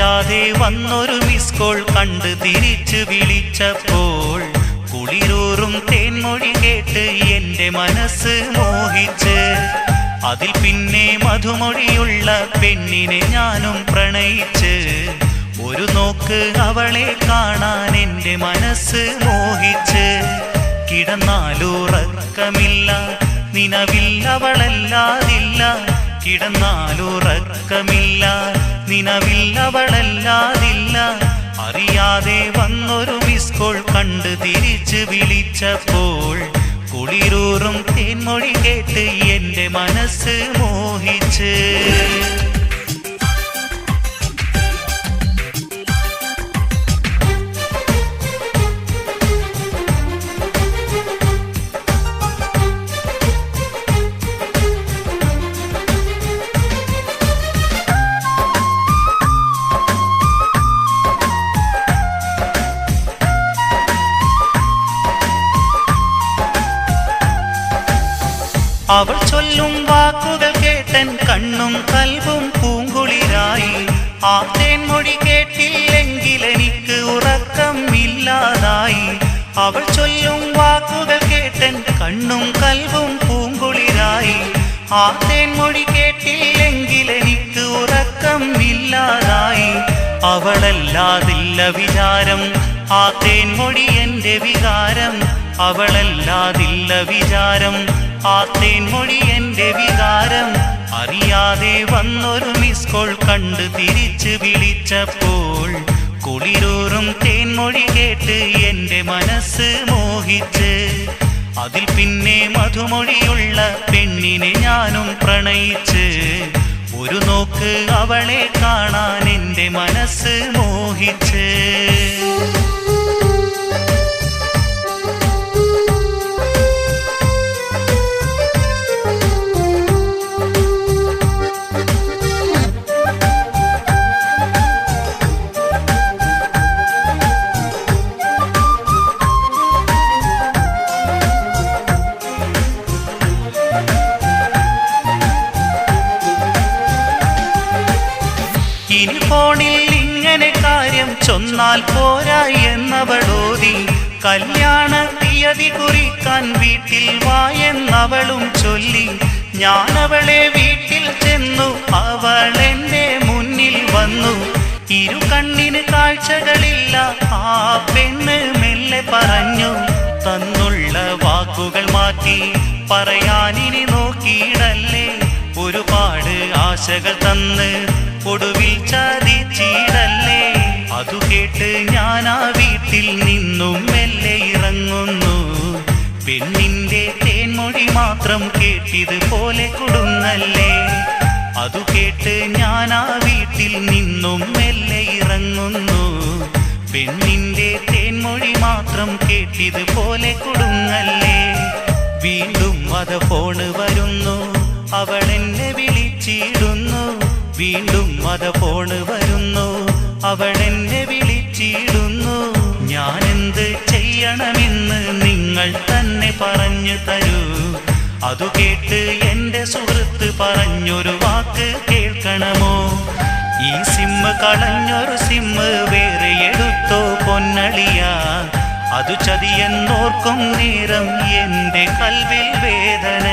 അറിയാതെ വന്നൊരു miss call കണ്ട് തിരിച്ച് വിളിച്ചപ്പോൾ കുളിരൂറും തേൻമൊഴി കേട്ട് എന്റെ മനസ്സ് മോഹിച്ച് അതിൽ പിന്നെ മധുമൊഴിയുള്ള പെണ്ണിനെ ഞാനും പ്രണയിച്ച് ഒരു നോക്ക് അവളെ കാണാൻ എന്റെ മനസ്സ് മോഹിച്ച് കിടന്നാലുറക്കമില്ല നിലവിൽ അവളല്ലാതില്ല കിടന്നാലുറക്കമില്ല നിലവിൽ അവളല്ലാതില്ല അറിയാതെ വന്നൊരു മിസ് കോൾ കണ്ട് തിരിച്ച് വിളിച്ചപ്പോൾ കുളിരൂറും തേൻമൊഴി കേട്ട് എന്റെ മനസ്സ് മോഹിച്ച് അവൾ ചൊല്ലും വാക്കുകൾ കേട്ടൻ കണ്ണും കൽവും പൂങ്കുളിരായി ആ തേൻമൊഴി കേട്ടില്ലെങ്കിൽ എനിക്ക് ഉറക്കം ഇല്ലാതായി അവൾ ചൊല്ലും വാക്കുകൾ കേട്ടൻ കണ്ണും കൽവും പൂങ്കുളിരായി ആ തേൻമൊഴി കേട്ടില്ലെങ്കിൽ എനിക്ക് ഉറക്കം ഇല്ലാതായി അവളല്ലാതില്ല വിചാരം ആ തേൻമൊഴി എന്റെ വികാരം അവളല്ലാതില്ല വിചാരം ആ തേൻമൊഴി എന്റെ വികാരം അറിയാതെ വന്നൊരു മിസ് കോൾ കണ്ട് തിരിച്ച് വിളിച്ചപ്പോൾ കുളിരൂറും തേൻമൊഴി കേട്ട് എന്റെ മനസ്സ് മോഹിച്ച് അതിൽ പിന്നെ മധുമൊഴിയുള്ള പെണ്ണിനെ ഞാനും പ്രണയിച്ച് ഒരു നോക്ക് അവളെ കാണാൻ എന്റെ മനസ്സ് മോഹിച്ച് ഇനി ഫോണിൽ ഇങ്ങനെ കാര്യം ചൊന്നാൽ പോരാ എന്നവളോതി കല്യാണ തീയതി കുറിക്കാൻ വീട്ടിൽ വായെന്നവളും ചൊല്ലി ഞാനവളെ വീട്ടിൽ ചെന്നു അവൾ എന്റെ മുന്നിൽ വന്നു ഇരു കണ്ണിന് കാഴ്ചകളില്ല ആ പെണ്ണ് മെല്ലെ പറഞ്ഞു തന്നുള്ള വാക്കുകൾ മാറ്റി പറയാനിനി നോക്കിയിടല്ലേ ഒരുപാട് ആശകൾ തന്ന് ഒടുവിൽ ചതിച്ചിടല്ലേ അതു കേട്ട് ഞാൻ ആ വീട്ടിൽ നിന്നും മെല്ലെ ഇറങ്ങുന്നു പെണ്ണിന്റെ തേൻമൊഴി മാത്രം കേട്ടിതുപോലെ കൊടുങ്ങല്ലേ അതു കേട്ട് ഞാൻ ആ വീട്ടിൽ നിന്നും മെല്ലെ ഇറങ്ങുന്നു പെണ്ണിന്റെ തേൻമൊഴി മാത്രം കേട്ടിതുപോലെ കൊടുങ്ങല്ലേ വീണ്ടും അത് ഫോണ് വരുന്നു അവളെന്നെ വിളിച്ചിടുന്നു വീണ്ടും അത് ഫോണ് വരുന്നു അവളെന്നെ വിളിച്ചിടുന്നു ഞാനെന്ത് ചെയ്യണമെന്ന് നിങ്ങൾ തന്നെ പറഞ്ഞു തരൂ അതു കേട്ട് എന്റെ സുഹൃത്ത് പറഞ്ഞൊരു വാക്ക് കേൾക്കണമോ ഈ സിമ്മ് കളഞ്ഞൊരു സിമ്മ് വേറെ എടുത്തോ പൊന്നളിയ അതു ചതിയെന്നോർക്കും നേരം എന്റെ കൽവിൽ വേദന